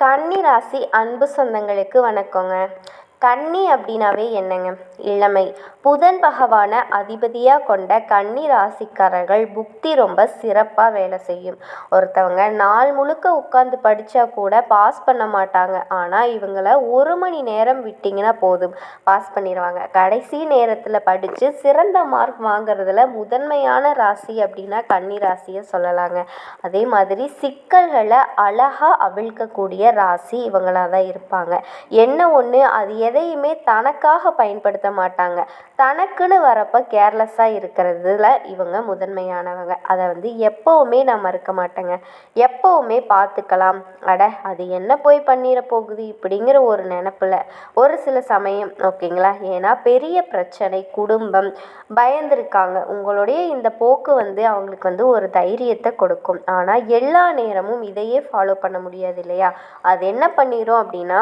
கன்னி ராசி அன்பு சொந்தங்களுக்கு வணக்கங்க. கன்னி அப்படின்னாவே என்னங்க? இளமை. புதன் பகவானை அதிபதியாக கொண்ட கன்னி ராசிக்காரர்கள் புக்தி ரொம்ப சிறப்பாக வேலை செய்யும். ஒருத்தவங்க நாள் முழுக்க உட்காந்து படித்தா கூட பாஸ் பண்ண மாட்டாங்க. ஆனால் இவங்கள 1 மணி நேரம் விட்டிங்கன்னா போதும், பாஸ் பண்ணிடுவாங்க. கடைசி நேரத்தில் படித்து சிறந்த மார்க் வாங்குறதுல முதன்மையான ராசி அப்படின்னா கன்னி ராசியை சொல்லலாங்க. அதே மாதிரி சிக்கல்களை அழகாக அவிழ்க்கக்கூடிய ராசி இவங்களாக தான் இருப்பாங்க. என்ன ஒன்று, அது எதையுமே தனக்காக பயன்படுத்த மாட்டாங்க. தனக்குன்னு வரப்போ கேர்லெஸ்ஸாக இருக்கிறதுல இவங்க முதன்மையானவங்க. அதை எப்போவுமே நான் மறுக்க மாட்டேங்க. எப்போவுமே பார்த்துக்கலாம், அட அது என்ன போய் பண்ணிட போகுது இப்படிங்கிற ஒரு நினப்பில் ஒரு சில சமயம் ஓகேங்களா. ஏன்னா பெரிய பிரச்சனை, குடும்பம், பயந்துருக்காங்க. உங்களுடைய இந்த போக்கு அவங்களுக்கு ஒரு தைரியத்தை கொடுக்கும். ஆனால் எல்லா நேரமும் இதையே ஃபாலோ பண்ண முடியாது இல்லையா. அது என்ன பண்ணிடும் அப்படின்னா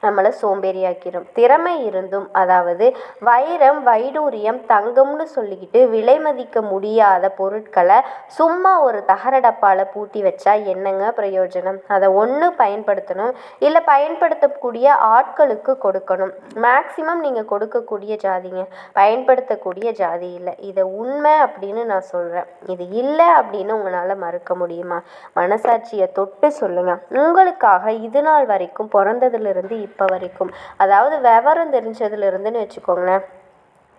நம்மளை சோம்பேறியாக்கிடும். திறமை இருந்தும், அதாவது வைரம், வைடூரியம், தங்கம்னு சொல்லிக்கிட்டு விலை மதிக்க முடியாத பொருட்களை சும்மா ஒரு தகர டப்பாவில் பூட்டி வச்சா என்னங்க பிரயோஜனம்? அதை ஒன்று பயன்படுத்தணும், இல்லை பயன்படுத்தக்கூடிய ஆட்களுக்கு கொடுக்கணும். மேக்சிமம் நீங்கள் கொடுக்கக்கூடிய ஜாதிங்க, பயன்படுத்தக்கூடிய ஜாதி இல்லை. இதை உண்மை அப்படின்னு நான் சொல்கிறேன். இது இல்லை அப்படின்னு உங்களால் மறுக்க முடியுமா? மனசாட்சியை தொட்டு சொல்லுங்கள். உங்களுக்காக இது நாள் வரைக்கும் பிறந்ததுலேருந்து இப்போ வரைக்கும், அதாவது விவரம் தெரிஞ்சதுலேருந்துன்னு வச்சுக்கோங்களேன்,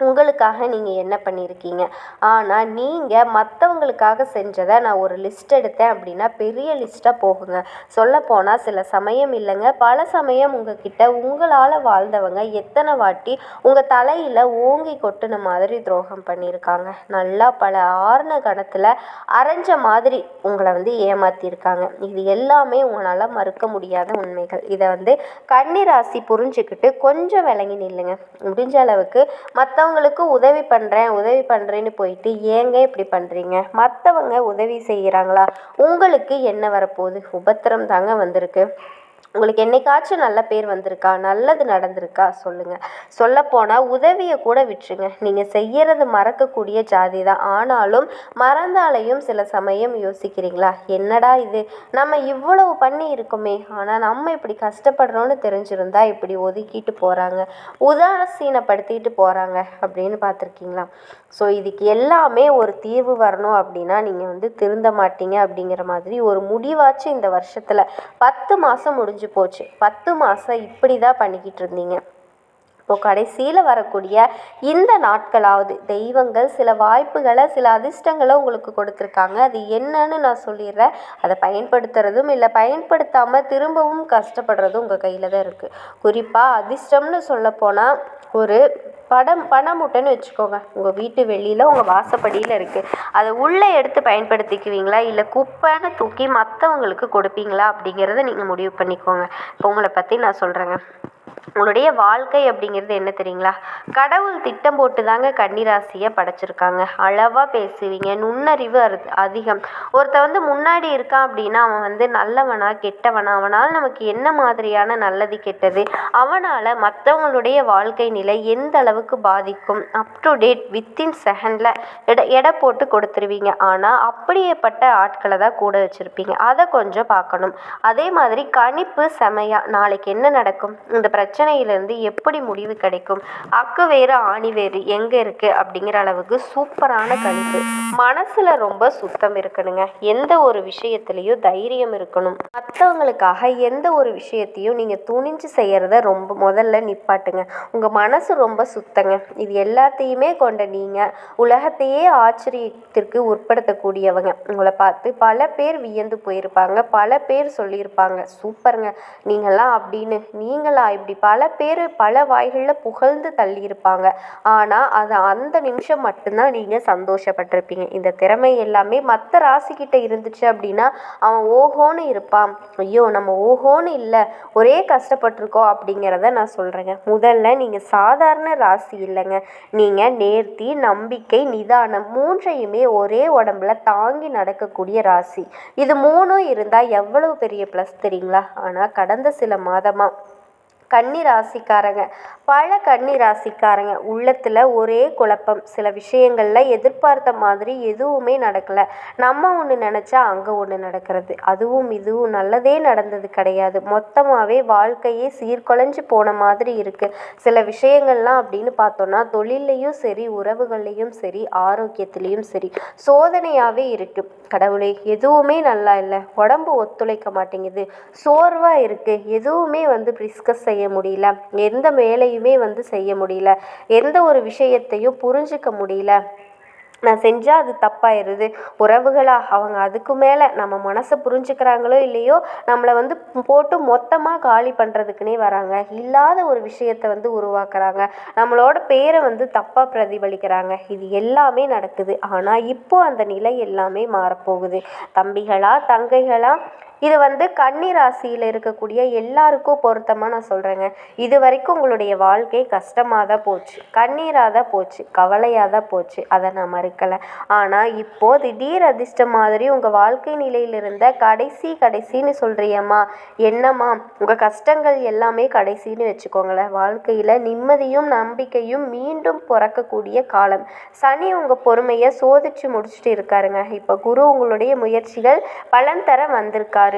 உங்களுக்காக நீங்கள் என்ன பண்ணியிருக்கீங்க? ஆனால் நீங்கள் மற்றவங்களுக்காக செஞ்சதை நான் ஒரு லிஸ்ட் எடுத்தேன் அப்படின்னா பெரிய லிஸ்ட்டாக போகுங்க. சொல்லப்போனால் சில சமயம் இல்லைங்க, பல சமயம் உங்ககிட்ட உங்களால் வாழ்ந்தவங்க எத்தனை வாட்டி உங்கள் தலையில் ஓங்கி கொட்டின மாதிரி துரோகம் பண்ணியிருக்காங்க. நல்லா பல ஆறுன கணத்தில் அரைஞ்ச மாதிரி உங்களை ஏமாற்றிருக்காங்க. இது எல்லாமே உங்களால் மறுக்க முடியாத உண்மைகள். இதை கன்னி ராசி புரிஞ்சுக்கிட்டு கொஞ்சம் விளங்கி நில்லுங்க. முடிஞ்ச அளவுக்கு மற்றவங்களுக்கு உதவி பண்ணுறேன்னு போயிட்டு ஏங்க இப்படி பண்ணுறீங்க? மற்றவங்க உதவி செய்கிறாங்களா? உங்களுக்கு என்ன வரப்போகுது? உபத்திரம் தாங்க வந்திருக்கு. உங்களுக்கு என்னைக்காச்சும் நல்ல பேர் வந்திருக்கா? நல்லது நடந்திருக்கா? சொல்லுங்கள். சொல்லப்போனால் உதவியை கூட விட்டுருங்க. நீங்கள் செய்கிறது மறக்கக்கூடிய ஜாதி தான். ஆனாலும் மறந்தாலையும் சில சமயம் யோசிக்கிறீங்களா, என்னடா இது, நம்ம இவ்வளவு பண்ணி இருக்கோமே, ஆனால் நம்ம இப்படி கஷ்டப்படுறோன்னு தெரிஞ்சிருந்தா இப்படி ஒதுக்கிட்டு போகிறாங்க, உதாசீனப்படுத்திட்டு போகிறாங்க அப்படின்னு பார்த்துருக்கீங்களா? ஸோ இதுக்கு எல்லாமே ஒரு தீர்வு வரணும் அப்படின்னா நீங்கள் திருந்த மாட்டீங்க அப்படிங்கிற மாதிரி ஒரு முடிவாச்சும் இந்த வருஷத்தில் 10 மாதம் முடிஞ்சு போச்சு. 10 மாதம் இப்படி தான் பண்ணிக்கிட்டு இருந்தீங்க. இப்போ கடைசியில் வரக்கூடிய இந்த நாட்களாவது தெய்வங்கள் சில வாய்ப்புகளை, சில அதிர்ஷ்டங்களை உங்களுக்கு கொடுத்துருக்காங்க. அது என்னன்னு நான் சொல்லிடுறேன். அதை பயன்படுத்துறதும் இல்லை, பயன்படுத்தாமல் திரும்பவும் கஷ்டப்படுறதும் உங்கள் கையில் தான் இருக்குது. குறிப்பாக அதிர்ஷ்டம்னு சொல்லப்போனால் ஒரு பணமுட்டைன்னு வச்சுக்கோங்க. உங்கள் வீட்டு வெளியில் உங்கள் வாசப்படியில் இருக்குது. அதை உள்ளே எடுத்து பயன்படுத்திக்குவீங்களா, இல்லை குப்பைன்னு தூக்கி மற்றவங்களுக்கு கொடுப்பீங்களா அப்படிங்கிறத நீங்கள் முடிவு பண்ணிக்கோங்க. இப்போ உங்களை பற்றி நான் சொல்கிறேங்க. உங்களுடைய வாழ்க்கை அப்படிங்கிறது என்ன தெரியுங்களா? கடவுள் திட்டம் போட்டு தாங்க கன்னிராசியை படைச்சிருக்காங்க. அளவாக பேசுவீங்க, நுண்ணறிவு அதிகம். ஒருத்த முன்னாடி இருக்கான் அப்படின்னா அவன் நல்லவனா கெட்டவனா, அவனால் நமக்கு என்ன மாதிரியான நல்லது கெட்டது, அவனால் மற்றவங்களுடைய வாழ்க்கை நிலை எந்த அளவுக்கு பாதிக்கும், அப் டு டேட் வித்தின் செகண்டில் எடை போட்டு கொடுத்துருவீங்க. ஆனால் அப்படியேப்பட்ட ஆட்களை தான் கூட வச்சுருப்பீங்க. அதை கொஞ்சம் பார்க்கணும். அதே மாதிரி கணிப்பு செமையா, நாளைக்கு என்ன நடக்கும், இந்த பிரச்சனையிலேருந்து எப்படி முடிவு கிடைக்கும், அக்கு வேறு ஆணி வேறு எங்கே இருக்குது அப்படிங்கிற அளவுக்கு சூப்பரான கணிப்பு. மனசில் ரொம்ப சுத்தம் இருக்கணுங்க. எந்த ஒரு விஷயத்துலேயும் தைரியம் இருக்கணும். மற்றவங்களுக்காக எந்த ஒரு விஷயத்தையும் நீங்கள் துணிஞ்சு செய்கிறத ரொம்ப முதல்ல நிப்பாட்டுங்க. உங்கள் மனசு ரொம்ப சுத்தங்க. இது எல்லாத்தையுமே கொண்ட நீங்கள் உலகத்தையே ஆச்சரியத்திற்கு உட்படுத்தக்கூடியவங்க. உங்களை பார்த்து பல பேர் வியந்து போயிருப்பாங்க, பல பேர் சொல்லியிருப்பாங்க, சூப்பருங்க நீங்களாம் அப்படின்னு. நீங்களா இப்படி பல பேர் பல வாய்களில் புகழ்ந்து தள்ளியிருப்பாங்க. ஆனால் அது அந்த நிமிஷம் மட்டும்தான் நீங்கள் சந்தோஷப்பட்டிருப்பீங்க. இந்த திறமை எல்லாமே மற்ற ராசிக்கிட்ட இருந்துச்சு அப்படின்னா அவன் ஓஹோன்னு இருப்பான். ஐயோ நம்ம ஓஹோன்னு இல்லை, ஒரே கஷ்டப்பட்டிருக்கோம் அப்படிங்கிறத நான் சொல்கிறேங்க. முதல்ல நீங்கள் சாதாரண ராசி இல்லைங்க. நீங்கள் நேர்த்தி, நம்பிக்கை, நிதானம் மூன்றையுமே ஒரே உடம்புல தாங்கி நடக்கக்கூடிய ராசி. இது மூணும் இருந்தால் எவ்வளவு பெரிய ப்ளஸ் தெரியுங்களா? ஆனால் கடந்த சில மாதமாக கன்னி ராசிக்காரங்க பல கன்னி ராசிக்காரங்க உள்ளத்தில் ஒரே குழப்பம். சில விஷயங்களில் எதிர்பார்த்த மாதிரி எதுவுமே நடக்கலை. நம்ம ஒன்று நினச்சா அங்கே ஒன்று நடக்கிறது. அதுவும் இதுவும் நல்லதே நடந்தது கிடையாது. மொத்தமாகவே வாழ்க்கையே சீர்குலைஞ்சு போன மாதிரி இருக்குது. சில விஷயங்கள்லாம் அப்படின்னு பார்த்தோன்னா தொழில்லையும் சரி, உறவுகள்லையும் சரி, ஆரோக்கியத்துலேயும் சரி சோதனையாகவே இருக்குது. கடவுளே, எதுவுமே நல்லா இல்லை. உடம்பு ஒத்துழைக்க மாட்டேங்குது. சோர்வாக இருக்குது. எதுவுமே டிஸ்கஸ் செய்ய முடியல. எந்த வேலையுமே செய்ய முடியல. எந்த ஒரு விஷயத்தையும் புரிஞ்சிக்க முடியல. நான் செஞ்சால் அது தப்பாயிருது. உறவுகளா, அவங்க அதுக்கு மேலே நம்ம மனசை புரிஞ்சுக்கிறாங்களோ இல்லையோ நம்மளை போட்டு மொத்தமாக காலி பண்ணுறதுக்குனே வராங்க. இல்லாத ஒரு விஷயத்தை உருவாக்குறாங்க. நம்மளோட பேரை தப்பாக பிரதிபலிக்கிறாங்க. இது எல்லாமே நடக்குது. ஆனால் இப்போ அந்த நிலை எல்லாமே மாறப்போகுது. தம்பிகளா, தங்கைகளா, இது கன்னி ராசியில் இருக்கக்கூடிய எல்லாருக்கும் பொருத்தமாக நான் சொல்கிறேங்க. இது வரைக்கும் உங்களுடைய வாழ்க்கை கஷ்டமாக தான் போச்சு, கண்ணீராக தான் போச்சு, கவலையாக தான் போச்சு. அதை நான் மறுக்கலை. ஆனால் இப்போது திடீர் அதிர்ஷ்டம் மாதிரி உங்கள் வாழ்க்கை நிலையில் இருந்த கடைசின்னு சொல்கிறியம்மா, என்னம்மா உங்கள் கஷ்டங்கள் எல்லாமே கடைசின்னு வச்சுக்கோங்களேன். வாழ்க்கையில் நிம்மதியும் நம்பிக்கையும் மீண்டும் பிறக்கக்கூடிய காலம். சனி உங்கள் பொறுமையை சோதிச்சு முடிச்சுட்டு இருக்காருங்க. இப்போ குரு உங்களுடைய முயற்சிகள் பலன் தர வந்திருக்காரு.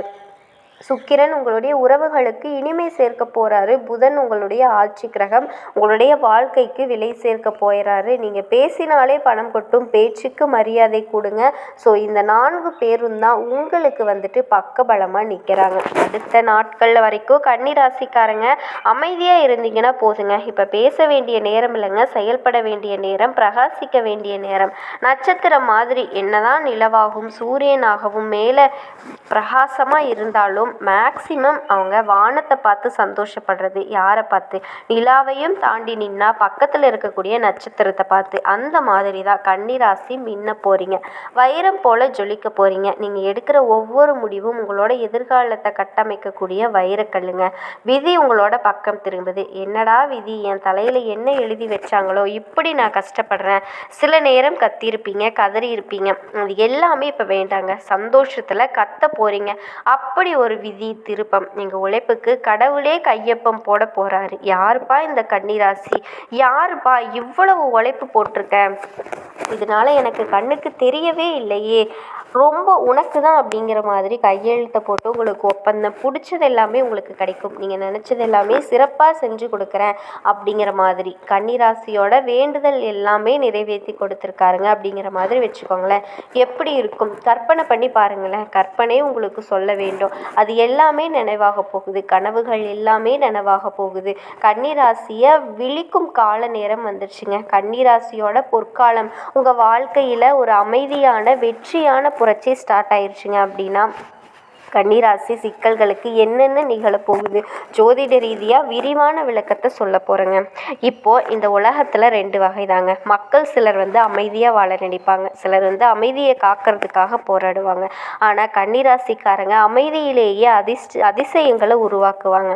சுக்கிரன் உங்களுடைய உறவுகளுக்கு இனிமை சேர்க்க போகிறாரு. புதன் உங்களுடைய ஆட்சி கிரகம் உங்களுடைய வாழ்க்கைக்கு விலை சேர்க்க போயிறாரு. நீங்கள் பேசினாலே பணம் கொட்டும். பேச்சுக்கு மரியாதை கொடுங்க. ஸோ இந்த 4 பேரும் தான் உங்களுக்கு பக்கபலமாக நிற்கிறாங்க. அடுத்த நாட்கள் வரைக்கும் கன்னிராசிக்காரங்க அமைதியாக இருந்தீங்கன்னா போதுங்க. இப்போ பேச வேண்டிய நேரம் இல்லைங்க, செயல்பட வேண்டிய நேரம், பிரகாசிக்க வேண்டிய நேரம். நட்சத்திரம் மாதிரி என்னதான் நிலவாகவும் சூரியனாகவும் மேலே பிரகாசமாக இருந்தாலும் மேக்சிமம் அவங்க வானத்தை பார்த்து சந்தோஷப்படுறது. யாரை பார்த்து? நிலாவையும் தாண்டி நின்னா பக்கத்தில் இருக்கக்கூடிய நட்சத்திரத்தை பார்த்து. அந்த மாதிரி தான் கன்னிராசி மின்ன போகிறீங்க. வைரம் போல ஜொலிக்க போகிறீங்க. நீங்கள் எடுக்கிற ஒவ்வொரு முடிவும் உங்களோட எதிர்காலத்தை கட்டமைக்கக்கூடிய வைரக்கல்லுங்க. விதி உங்களோட பக்கம் திரும்புது. என்னடா விதி, என் தலையில் என்ன எழுதி வச்சாங்களோ, இப்படி நான் கஷ்டப்படுறேன். சில நேரம் கத்தியிருப்பீங்க, கதறி இருப்பீங்க. அது எல்லாமே இப்போ வேண்டாங்க. சந்தோஷத்தில் கத்த போகிறீங்க. அப்படி ஒரு விதி திருப்பம். எங்கள் உழைப்புக்கு கடவுளே கையொப்பம் போட போகிறாரு. யாருப்பா இந்த கன்னிராசி? யாருப்பா இவ்வளவு உழைப்பு போட்டிருக்கேன், இதனால எனக்கு கண்ணுக்கு தெரியவே இல்லையே, ரொம்ப உனக்கு தான் அப்படிங்கிற மாதிரி கையெழுத்தை போட்டு உங்களுக்கு ஒப்பந்தம் பிடிச்சது எல்லாமே உங்களுக்கு கிடைக்கும். நீங்கள் நினச்சது எல்லாமே சிறப்பாக செஞ்சு கொடுக்குறேன் அப்படிங்கிற மாதிரி கன்னிராசியோட வேண்டுதல் எல்லாமே நிறைவேற்றி கொடுத்துருக்காருங்க அப்படிங்கிற மாதிரி வச்சுக்கோங்களேன். எப்படி இருக்கும் கற்பனை பண்ணி பாருங்களேன். கற்பனை உங்களுக்கு சொல்ல வேண்டும். அது எல்லாமே நினைவாக போகுது. கனவுகள் எல்லாமே நினைவாக போகுது. கன்னிராசியை விழிக்கும் கால நேரம் வந்துருச்சுங்க. கன்னிராசியோட பொற்காலம் உங்கள் வாழ்க்கையில் ஒரு அமைதியான வெற்றியான புரட்சி ஸ்டார்ட் ஆயிடுச்சுங்க. அப்படின்னா கன்னிராசி சிக்கல்களுக்கு என்னென்ன நிகழப்போகுது ஜோதிட ரீதியாக விரிவான விளக்கத்தை சொல்ல போகிறேங்க. இப்போது இந்த உலகத்தில் 2 வகை தாங்க. மக்கள் சிலர் அமைதியாக வாழ நினைப்பாங்க, சிலர் அமைதியை காக்கிறதுக்காக போராடுவாங்க. ஆனால் கன்னிராசிக்காரங்க அமைதியிலேயே அதிசயங்களை உருவாக்குவாங்க.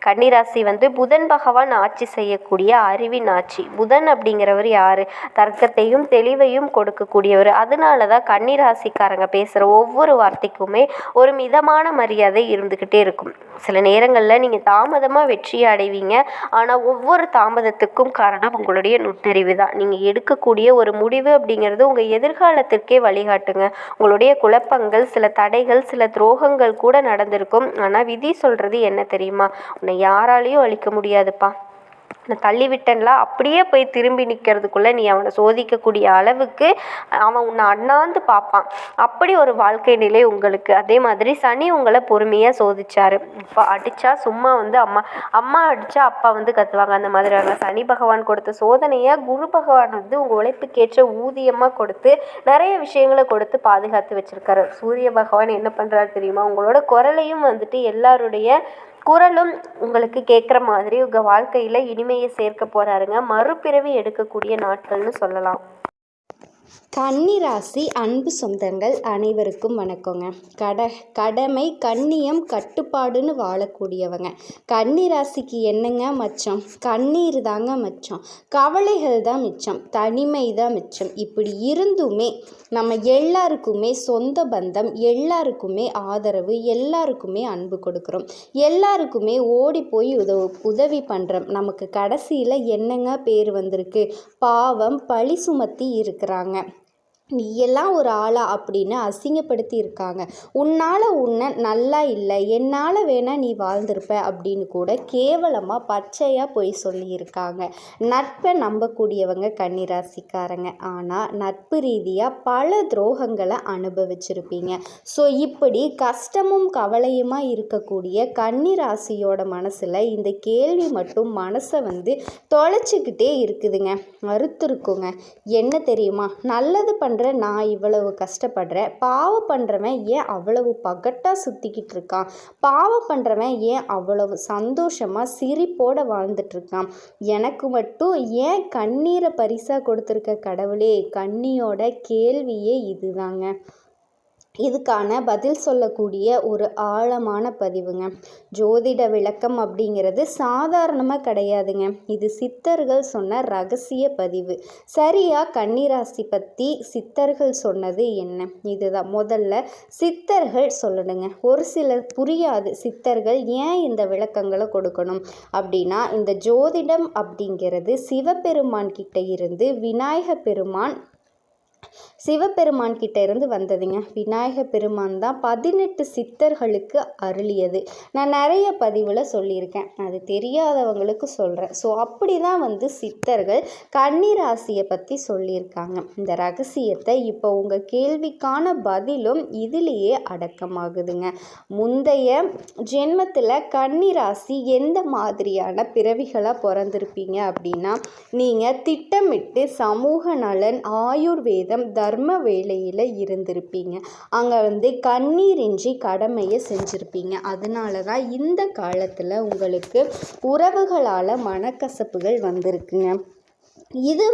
கன்னிராசி புதன் பகவான் ஆட்சி செய்யக்கூடிய அறிவின் ஆட்சி. புதன் அப்படிங்கிறவர் யார்? தர்க்கத்தையும் தெளிவையும் கொடுக்கக்கூடியவர். அதனால தான் கன்னிராசிக்காரங்க பேசுகிற ஒவ்வொரு வார்த்தைக்குமே ஒரு மிதமான மரியாதை இருந்துக்கிட்டே இருக்கும். சில நேரங்களில் நீங்கள் தாமதமாக வெற்றியை அடைவீங்க. ஆனால் ஒவ்வொரு தாமதத்துக்கும் காரணம் உங்களுடைய நுண்ணறிவு தான். நீங்கள் எடுக்கக்கூடிய ஒரு முடிவு அப்படிங்கிறது உங்கள் எதிர்காலத்திற்கே வழிகாட்டுங்க. உங்களுடைய குழப்பங்கள், சில தடைகள், சில துரோகங்கள் கூட நடந்திருக்கும். ஆனால் விதி சொல்கிறது என்ன தெரியுமா? உன்னை யாராலையும் அழிக்க முடியாதுப்பா, நான் தள்ளிவிட்டேன்ல, அப்படியே போய் திரும்பி நிற்கிறதுக்குள்ளே நீ அவனை சோதிக்கக்கூடிய அளவுக்கு அவன் உன்னை அண்ணாந்து பார்ப்பான். அப்படி ஒரு வாழ்க்கை நிலை உங்களுக்கு. அதே மாதிரி சனி உங்களை பொறுமையாக சோதிச்சார். இப்போ அடித்தா சும்மா அம்மா அடித்தா அப்பா கத்துவாங்க. அந்த மாதிரி சனி பகவான் கொடுத்த சோதனையை குரு பகவான் உங்கள் உழைப்புக்கேற்ற ஊதியமாக கொடுத்து நிறைய விஷயங்களை கொடுத்து பாதுகாத்து வச்சுருக்காரு. சூரிய பகவான் என்ன பண்ணுறாரு தெரியுமா? உங்களோட குரலையும் எல்லாருடைய குரலும் உங்களுக்கு கேட்குற மாதிரி உங்கள் வாழ்க்கையில் இனிமையை சேர்க்க போகிறாருங்க. மறுபிறவி எடுக்கக்கூடிய நாட்கள்னு சொல்லலாம். கன்னிராசி அன்பு சொந்தங்கள் அனைவருக்கும் வணக்கங்க. கடமை, கண்ணியம், கட்டுப்பாடுன்னு வாழக்கூடியவங்க. கன்னிராசிக்கு என்னங்க மச்சம்? கண்ணீர் தாங்க மச்சம், கவலைகள் தான் மிச்சம், தனிமை தான் மிச்சம். இப்படி இருந்துமே நம்ம எல்லாருக்குமே சொந்த பந்தம், எல்லாருக்குமே ஆதரவு, எல்லாருக்குமே அன்பு கொடுக்குறோம், எல்லாருக்குமே ஓடி போய் உதவி பண்ணுறோம். நமக்கு கடைசியில் என்னங்க பேர் வந்திருக்கு? பாவம் பழி சுமத்தி இருக்கிறாங்க. நீ எல்லாம் ஒரு ஆளா அப்படின்னு அசிங்கப்படுத்தி இருக்காங்க. உன்னை நல்லா இல்லை, என்னால் வேணால் நீ வாழ்ந்திருப்ப அப்படின்னு கூட கேவலமாக பச்சையாக போய் சொல்லியிருக்காங்க. நட்பை நம்பக்கூடியவங்க கன்னிராசிக்காரங்க. ஆனால் நட்பு ரீதியாக பல துரோகங்களை அனுபவிச்சிருப்பீங்க. ஸோ இப்படி கஷ்டமும் கவலையுமா இருக்கக்கூடிய கன்னிராசியோட மனசில் இந்த கேள்வி மட்டும் மனசை தொலைச்சிக்கிட்டே இருக்குதுங்க, மறுத்துருக்குங்க. என்ன தெரியுமா? நல்லது பண்ணுற நான் இவ்வளவு கஷ்டப்படுறேன், பாவம் பண்ணுறவன் ஏன் அவ்வளவு பகட்டாக சுற்றிக்கிட்டு இருக்கான், பாவம் பண்ணுறவன் ஏன் அவ்வளவு சந்தோஷமாக சிரிப்போடு வாழ்ந்துட்டுருக்கான், எனக்கு மட்டும் ஏன் கண்ணீரை பரிசாக கொடுத்துருக்க கடவுளே? கன்னியோட கேள்வியே இதுதாங்க. இதுக்கான பதில் சொல்லக்கூடிய ஒரு ஆழமான பதிவுங்க. ஜோதிட விளக்கம் அப்படிங்கிறது சாதாரணமாக கிடையாதுங்க. இது சித்தர்கள் சொன்ன ரகசிய பதிவு. சரியாக கன்னிராசி பற்றி சித்தர்கள் சொன்னது என்ன? இதுதான் முதல்ல சித்தர்கள் சொல்லணுங்க. ஒரு சிலர் புரியாது, சித்தர்கள் ஏன் இந்த விளக்கங்களை கொடுக்கணும் அப்படின்னா, இந்த ஜோதிடம் அப்படிங்கிறது சிவபெருமான் கிட்ட இருந்து சிவபெருமான் கிட்ட இருந்து வந்ததுங்க. விநாயக பெருமான் தான் 18 சித்தர்களுக்கு அருளியது. நான் நிறைய பதிவில் சொல்லியிருக்கேன், அது தெரியாதவங்களுக்கு சொல்கிறேன். ஸோ அப்படி தான் சித்தர்கள் கன்னிராசியை பற்றி சொல்லியிருக்காங்க. இந்த ரகசியத்தை இப்போ உங்கள் கேள்விக்கான பதிலும் இதிலேயே அடக்கமாகுதுங்க. முந்தைய ஜென்மத்தில் கன்னிராசி எந்த மாதிரியான பிறவிகளாக பிறந்திருப்பீங்க அப்படின்னா, நீங்கள் திட்டமிட்டு சமூக நலன், ஆயுர்வேதம், தர்ம வேலையில் இருந்திருப்பீங்க. அங்கே கண்ணீரின்றி கடமையை செஞ்சுருப்பீங்க. அதனால தான் இந்த காலத்தில் உங்களுக்கு உறவுகளால் மனக்கசப்புகள் வந்திருக்குங்க. இது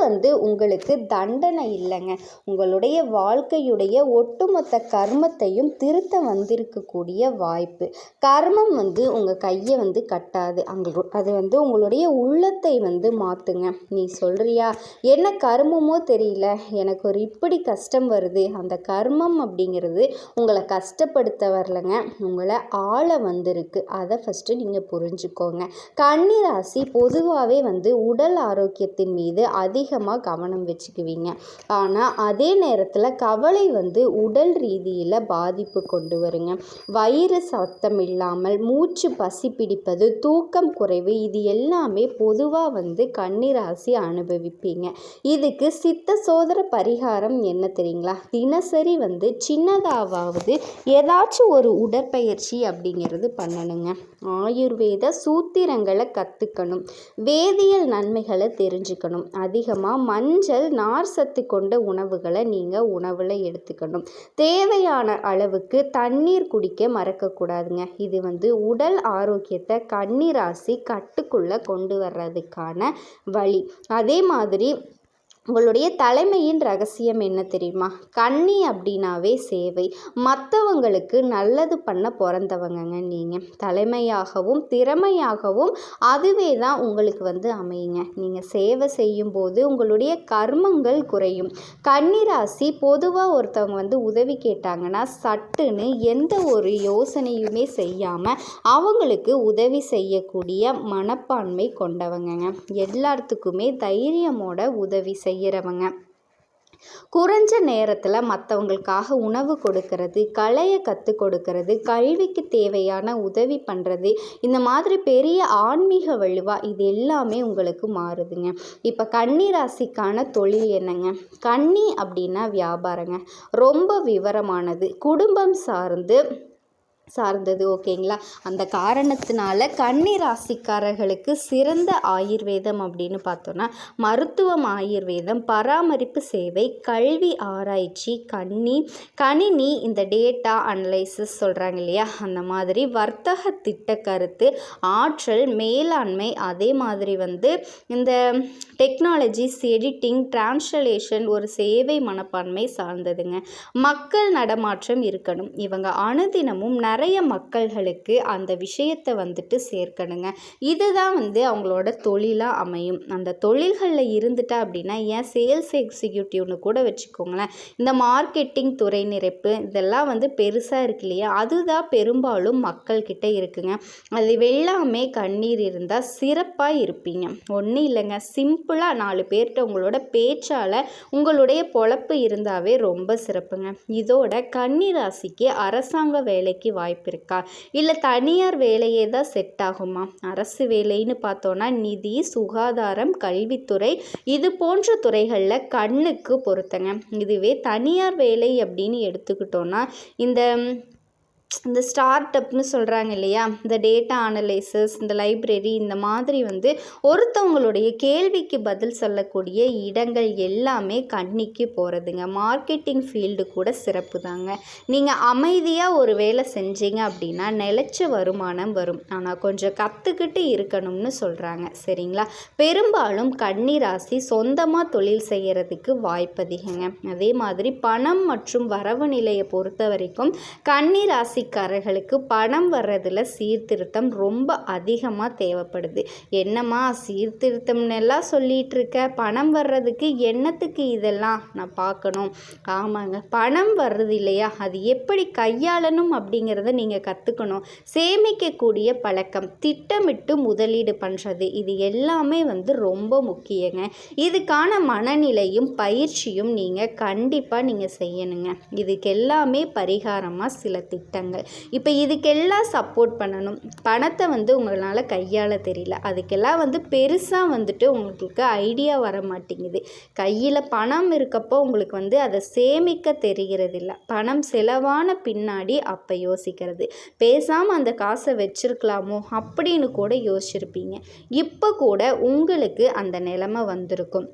உங்களுக்கு தண்டனை இல்லைங்க, உங்களுடைய வாழ்க்கையுடைய ஒட்டுமொத்த கர்மத்தையும் திருத்த வந்திருக்கக்கூடிய வாய்ப்பு. கர்மம் உங்கள் கையை கட்டாது, அது உங்களுடைய உள்ளத்தை மாற்றுங்க. நீ சொல்கிறியா, என்ன கர்மமோ தெரியல, எனக்கு ஒரு இப்படி கஷ்டம் வருது, அந்த கர்மம் அப்படிங்கிறது உங்களை கஷ்டப்படுத்த வரலைங்க, உங்களை ஆள வந்திருக்கு. அதை ஃபஸ்ட்டு நீங்கள் புரிஞ்சுக்கோங்க. கன்னிராசி பொதுவாகவே உடல் ஆரோக்கியத்தின் மீது அதிகமாக கவனம் வச்சுக்குவீங்க. ஆனால் அதே நேரத்தில் கவலை உடல் ரீதியில் பாதிப்பு கொண்டு வருங்க. வயிறு சத்தம் இல்லாமல், மூச்சு பசி பிடிப்பது, தூக்கம் குறைவு, இது எல்லாமே பொதுவாக கன்னிராசி அனுபவிப்பீங்க. இதுக்கு சித்த சோதர பரிகாரம் என்ன தெரியுங்களா? தினசரி சின்னதாவது ஏதாச்சும் ஒரு உடற்பயிற்சி அப்படிங்கிறது பண்ணணுங்க. ஆயுர்வேத சூத்திரங்களை கற்றுக்கணும், வேதியியல் நன்மைகளை தெரிஞ்சுக்கணும். அதிகமாக மஞ்சள், நார் சத்து கொண்ட உணவுகளை நீங்கள் உணவில் எடுத்துக்கணும். தேவையான அளவுக்கு தண்ணீர் குடிக்க மறக்கக்கூடாதுங்க. இது உடல் ஆரோக்கியத்தை கன்னிராசி கட்டுக்குள்ளே கொண்டு வர்றதுக்கான வழி. அதே மாதிரி உங்களுடைய தலைமையின் ரகசியம் என்ன தெரியுமா? கன்னி அப்படின்னாவே சேவை, மற்றவங்களுக்கு நல்லது பண்ண பிறந்தவங்கங்க நீங்கள். தலைமையாகவும் திறமையாகவும் அதுவே தான் உங்களுக்கு அமையுங்க. நீங்கள் சேவை செய்யும்போது உங்களுடைய கர்மங்கள் குறையும். கன்னிராசி பொதுவாக ஒருத்தவங்க உதவி கேட்டாங்கன்னா சட்டுன்னு எந்த ஒரு யோசனையுமே செய்யாமல் அவங்களுக்கு உதவி செய்யக்கூடிய மனப்பான்மை கொண்டவங்கங்க. எல்லாத்துக்குமே தைரியமோட உதவி செய்கிறவங்க. குறைஞ்ச நேரத்தில் மற்றவங்களுக்காக உணவு கொடுக்கறது, கலையை கற்றுக் கொடுக்கறது, கல்விக்கு தேவையான உதவி பண்ணுறது, இந்த மாதிரி பெரிய ஆன்மீக வலுவா இது எல்லாமே உங்களுக்கு மாறுதுங்க. இப்போ கன்னிராசிக்கான தொழில் என்னங்க? கன்னி அப்படின்னா வியாபாரங்க. ரொம்ப விவரமானது, குடும்பம் சார்ந்து சார்ந்தது. ஓகேங்களா? அந்த காரணத்தினால கன்னி ராசிக்காரர்களுக்கு சிறந்த ஆயுர்வேதம் அப்படின்னு பார்த்தோன்னா மருத்துவம், ஆயுர்வேதம், பராமரிப்பு சேவை, கல்வி, ஆராய்ச்சி, கணினி, இந்த டேட்டா அனலைசிஸ் சொல்கிறாங்க இல்லையா, அந்த மாதிரி வர்த்தக திட்ட கருத்து, ஆற்றல், மேலாண்மை, அதே மாதிரி இந்த டெக்னாலஜிஸ், எடிட்டிங், டிரான்ஸ்லேஷன், ஒரு சேவை மனப்பான்மை சார்ந்ததுங்க. மக்கள் நடமாட்டம் இருக்கணும். இவங்க அனுதினமும் நிறைய மக்கள்களுக்கு அந்த விஷயத்தை சேர்க்கணுங்க. இதுதான் அவங்களோட தொழிலாக அமையும். அந்த தொழில்களில் இருந்துட்டா அப்படின்னா ஏன் சேல்ஸ் எக்ஸிக்யூட்டிவ்னு கூட வச்சுக்கோங்களேன், இந்த மார்க்கெட்டிங், துறை நிறைப்பு, இதெல்லாம் பெருசாக இருக்கு இல்லையா, அதுதான் பெரும்பாலும் மக்கள்கிட்ட இருக்குங்க. அது எல்லாமே கண்ணீர் இருந்தால் சிறப்பாக இருப்பீங்க. ஒன்றும் இல்லைங்க, சிம்பிளாக 4 பேர்கிட்ட உங்களோட பேச்சால் உங்களுடைய பொழப்பு இருந்தாவே ரொம்ப சிறப்புங்க. இதோட கன்னி ராசிக்கு அரசாங்க வேலைக்கு வாய்ப்பு இருக்கா, இல்லை தனியார் வேலையே தான் செட் ஆகுமா? அரசு வேலைன்னு பார்த்தோன்னா நிதி, சுகாதாரம், கல்வித்துறை, இது போன்ற துறைகளில் கண்ணுக்கு பொறுத்தங்க. இதுவே தனியார் வேலை அப்படின்னு எடுத்துக்கிட்டோன்னா இந்த ஸ்டார்ட் அப்னு சொல்கிறாங்க இல்லையா, இந்த டேட்டா அனலைசிஸ், இந்த லைப்ரரி, இந்த மாதிரி ஒருத்தவங்களுடைய கேள்விக்கு பதில் சொல்லக்கூடிய இடங்கள் எல்லாமே கண்ணிக்கு போகிறதுங்க. மார்க்கெட்டிங் ஃபீல்டு கூட சிறப்பு தாங்க. நீங்கள் அமைதியாக ஒரு வேலை செஞ்சீங்க அப்படின்னா நிலச்ச வருமானம் வரும். ஆனால் கொஞ்சம் கற்றுக்கிட்டு இருக்கணும்னு சொல்கிறாங்க. சரிங்களா? பெரும்பாலும் கன்னி ராசி சொந்தமாக தொழில் செய்கிறதுக்கு வாய்ப்பு அதிகங்க. அதே மாதிரி பணம் மற்றும் வரவு நிலையை பொறுத்த வரைக்கும் கன்னி ராசிக்காரர்களுக்கு பணம் வர்றதில் சீர்திருத்தம் ரொம்ப அதிகமாக தேவைப்படுது. என்னம்மா சீர்திருத்தம்னெல்லாம் சொல்லிகிட்டு இருக்க, பணம் வர்றதுக்கு என்னத்துக்கு இதெல்லாம் நான் பார்க்கணும்? ஆமாங்க, பணம் வர்றது இல்லையா, அது எப்படி கையாளணும் அப்படிங்கிறத நீங்கள் கற்றுக்கணும். சேமிக்கக்கூடிய பழக்கம், திட்டமிட்டு முதலீடு பண்ணுறது, இது எல்லாமே ரொம்ப முக்கியங்க. இதுக்கான மனநிலையும் பயிற்சியும் கண்டிப்பாக செய்யணுங்க. இதுக்கு எல்லாமே பரிகாரமாக சில திட்டங்கள். இப்போ இதுக்கெல்லாம் சப்போர்ட் பண்ணணும். பணத்தை உங்களால் கையாள தெரியல, அதுக்கெல்லாம் பெருசாக உங்களுக்கு ஐடியா வர மாட்டேங்குது. கையில் பணம் இருக்கப்போ உங்களுக்கு அதை சேமிக்க தெரிகிறது இல்லை. பணம் செலவான பின்னாடி அப்போ யோசிக்கிறது, பேசாமல் அந்த காசை வச்சிருக்கலாமோ அப்படின்னு கூட யோசிச்சிருப்பீங்க. இப்போ கூட உங்களுக்கு அந்த நிலைமை வந்திருக்கும்.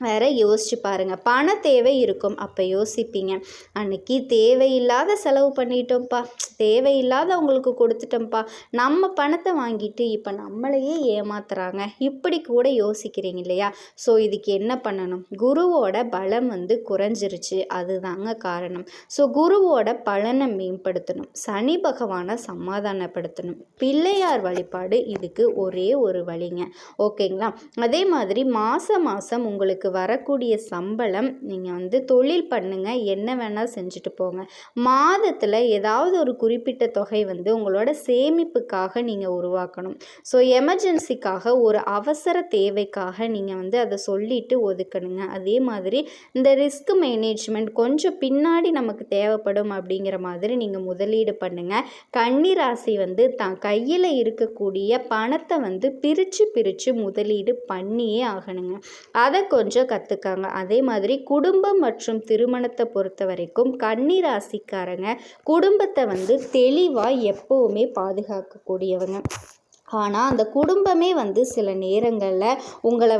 வேற யோசிச்சு பாருங்கள், பண தேவை இருக்கும், அப்போ யோசிப்பீங்க, அன்னைக்கு தேவையில்லாத செலவு பண்ணிட்டோம்ப்பா, தேவையில்லாத அவங்களுக்கு கொடுத்துட்டோம்ப்பா, நம்ம பணத்தை வாங்கிட்டு இப்போ நம்மளையே ஏமாத்துறாங்க, இப்படி கூட யோசிக்கிறீங்க இல்லையா? ஸோ இதுக்கு என்ன பண்ணணும்? குருவோட பலம் குறைஞ்சிருச்சு, அதுதாங்க காரணம். ஸோ குருவோட பலனை மேம்படுத்தணும், சனி பகவானை சமாதானப்படுத்தணும், பிள்ளையார் வழிபாடு இதுக்கு ஒரே ஒரு வழிங்க. ஓகேங்களா? அதே மாதிரி மாதம் உங்களுக்கு வரக்கூடிய சம்பளம் நீங்கள் தொழில் பண்ணுங்க, என்ன வேணால் செஞ்சுட்டு போங்க. மாதத்தில் ஏதாவது ஒரு குறிப்பிட்ட தொகை உங்களோட சேமிப்புக்காக நீங்கள் உருவாக்கணும். ஸோ எமர்ஜென்சிக்காக, ஒரு அவசர தேவைக்காக நீங்கள் அதை சொல்லிட்டு ஒதுக்கணுங்க. அதே மாதிரி இந்த ரிஸ்க் மேனேஜ்மெண்ட் கொஞ்சம் பின்னாடி நமக்கு தேவைப்படும் அப்படிங்கிற மாதிரி நீங்கள் முதலீடு பண்ணுங்கள். கன்னி ராசி தான் கையில் இருக்கக்கூடிய பணத்தை பிரித்து முதலீடு பண்ணியே ஆகணுங்க. அதை கொஞ்சம் கற்றுக்காங்க. அதே மாதிரி குடும்பம் மற்றும் திருமணத்தை பொறுத்த வரைக்கும் கன்னி ராசிக்காரங்க குடும்பத்தை தெளிவாக எப்போவுமே பாதுகாக்கக்கூடியவங்க. ஆனால் அந்த குடும்பமே சில நேரங்களில் உங்களை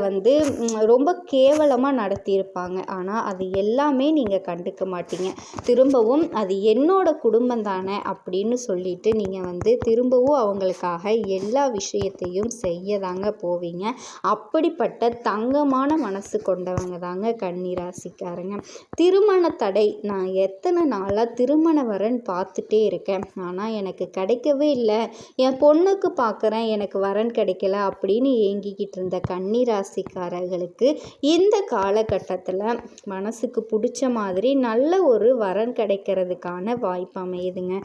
ரொம்ப கேவலமாக நடத்தியிருப்பாங்க. ஆனால் அது எல்லாமே நீங்கள் கண்டுக்க மாட்டீங்க. திரும்பவும் அது என்னோட குடும்பம் தானே அப்படின்னு சொல்லிட்டு நீங்கள் திரும்பவும் அவங்களுக்காக எல்லா விஷயத்தையும் செய்ய தாங்க போவீங்க. அப்படிப்பட்ட தங்கமான மனசு கொண்டவங்க தாங்க கன்னி ராசிக்காரங்க. திருமண தடை, நான் எத்தனை நாளாக திருமண வரன் பார்த்துட்டே இருக்கேன், ஆனால் எனக்கு கிடைக்கவே இல்லை, என் பொண்ணுக்கு பார்க்குறேன், எனக்கு வரன் கிடைக்கல அப்படின்னு ஏங்கிக்கிட்டு இருந்த கன்னி ராசிக்காரர்களுக்கு இந்த காலகட்டத்தில் மனசுக்கு பிடிச்ச மாதிரி நல்ல ஒரு வரன் கிடைக்கிறதுக்கான வாய்ப்பு அமையுதுங்க.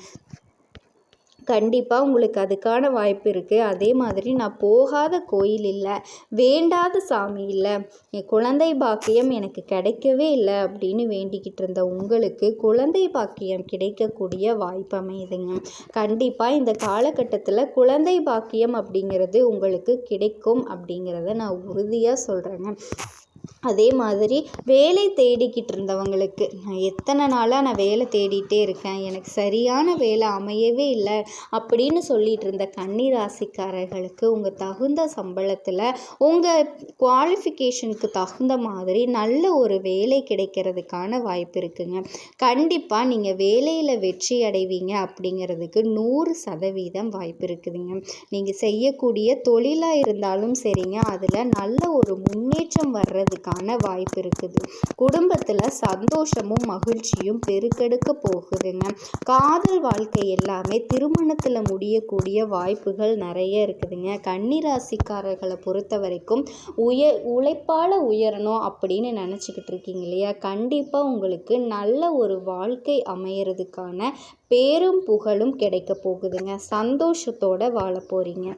கண்டிப்பாக உங்களுக்கு அதுக்கான வாய்ப்பு இருக்குது. அதே மாதிரி நான் போகாத கோயில் இல்லை, வேண்டாத சாமி இல்லை, என் குழந்தை பாக்கியம் எனக்கு கிடைக்கவே இல்லை அப்படின்னு வேண்டிக்கிட்டு இருந்த உங்களுக்கு குழந்தை பாக்கியம் கிடைக்கக்கூடிய வாய்ப்பு அமையுதுங்க. கண்டிப்பாக இந்த காலகட்டத்தில் குழந்தை பாக்கியம் அப்படிங்கிறது உங்களுக்கு கிடைக்கும் அப்படிங்கிறத நான் உறுதியாக சொல்கிறேங்க. அதே மாதிரி வேலை தேடிக்கிட்டு இருந்தவங்களுக்கு, நான் எத்தனை நாளாக நான் வேலை தேடிகிட்டே இருக்கேன், எனக்கு சரியான வேலை அமையவே இல்லை அப்படின்னு சொல்லிட்டு இருந்த கன்னி ராசிக்காரர்களுக்கு உங்கள் தகுந்த சம்பளத்தில் உங்கள் குவாலிஃபிகேஷனுக்கு தகுந்த மாதிரி நல்ல ஒரு வேலை கிடைக்கிறதுக்கான வாய்ப்பு இருக்குங்க. கண்டிப்பாக நீங்கள் வேலையில் வெற்றி அடைவீங்க அப்படிங்கிறதுக்கு 100% வாய்ப்பு இருக்குதுங்க. நீங்கள் செய்யக்கூடிய தொழிலாக இருந்தாலும் சரிங்க, அதில் நல்ல ஒரு முன்னேற்றம் வர்றதுக்கான வாய்ப்பு இருக்குது. குடும்பத்தில் சந்தோஷமும் மகிழ்ச்சியும் பெருக்கெடுக்க போகுதுங்க. காதல் வாழ்க்கை எல்லாமே திருமணத்தில் முடியக்கூடிய வாய்ப்புகள் நிறைய இருக்குதுங்க. கன்னி ராசிக்காரர்களை பொறுத்த வரைக்கும் உழைப்பால் உயரணும் அப்படின்னு நினச்சிக்கிட்டு இருக்கீங்க இல்லையா, கண்டிப்பாக உங்களுக்கு நல்ல ஒரு வாழ்க்கை அமையறதுக்கான பேரும் புகழும் கிடைக்க போகுதுங்க. சந்தோஷத்தோடு வாழ போகிறீங்க.